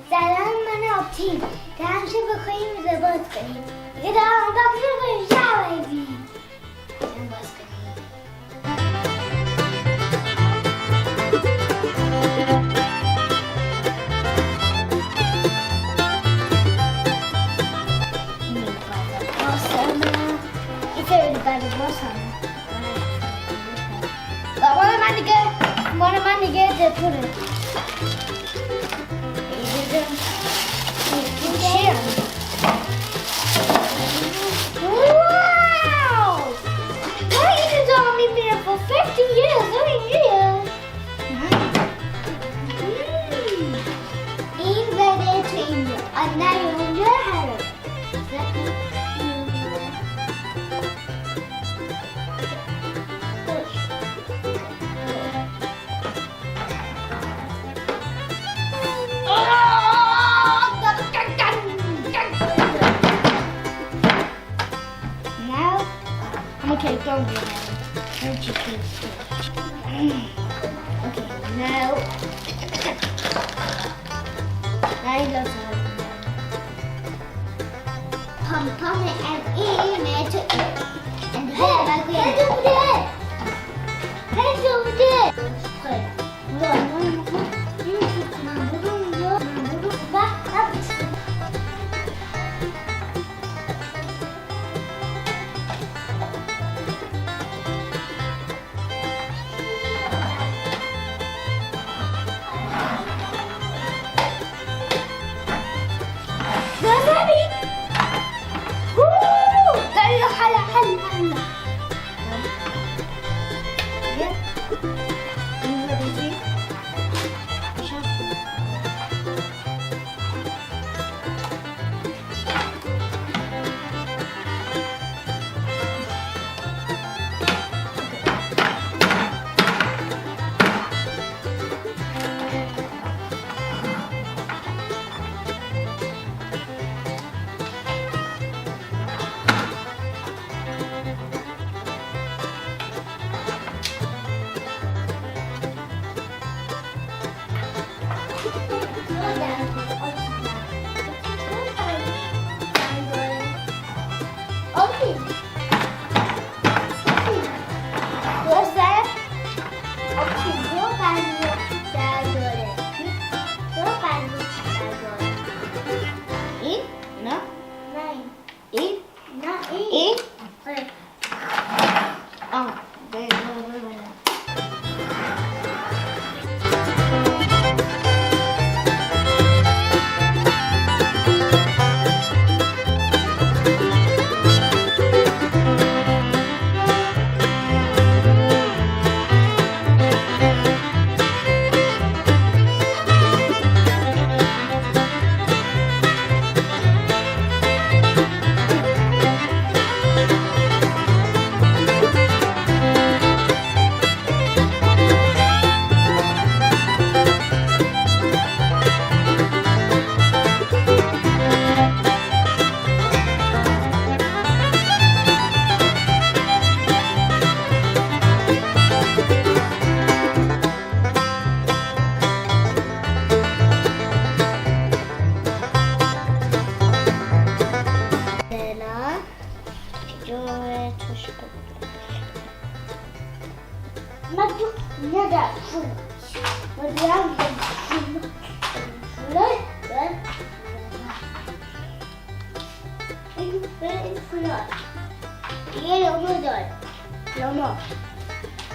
سلام، من آبتین که همیشه بخواهیم زباز کنیم دیگه دارم کامپیوتر کنیم شوهیدی باز کنیم. مال من دیگه دپوره Wow! Why is it on me been for 50 years? این بده تو اینجا نه اونجا هره Okay, don't do that. Don't you please? Okay, now. Now you go to Pom pom and eat it. And hey, do that. Hey, do that.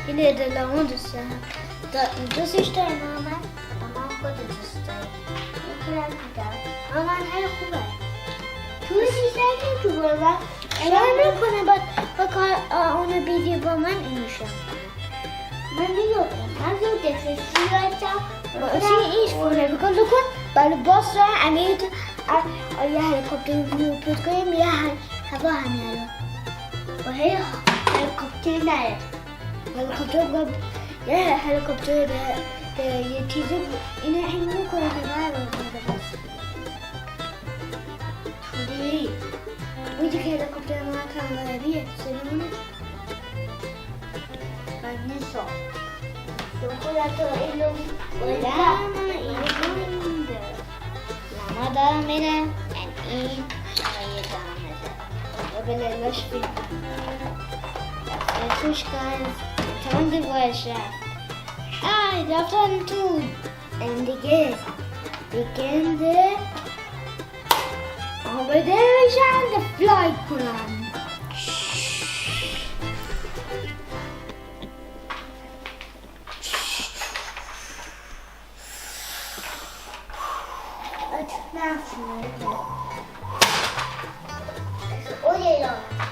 اینه دلمون دوست دارم دوستش دارم مامان خود دوست دارم میکنم دیدم مامان خیلی خوبه دوستش دارم تو برم اشاره میکنه با کار اونو بیدی با من اینوشم من میگم من زود دفشی رایتم باسی ایش کنه بکن لکن بله باس رای امیت یه هلیکوپتر میپود کنیم یه هوا همیاره و هلیکوپتر نره هلیکوپتر یه هلیکوپتر یه چیزی اینه این میکنه که نره توری میگه که هلیکوپتر ما کامپیوتریه سلامونه من نیستم شکلات اینو لما دارم میرم این بلش بید توش کن تمام دیگه رفتن تو دیگه دیگه آمده بشن فلای کنن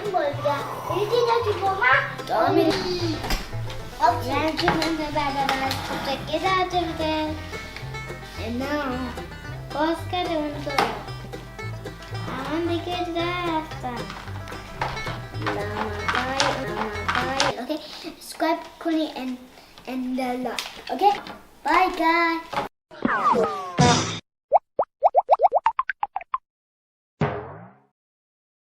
این بازیه این دیگه با من داریم لنچه من بعد از کتکی داده بوده نه باز کرده اون تو اما دیگه رفتم okay subscribe کنی and the like okay bye guys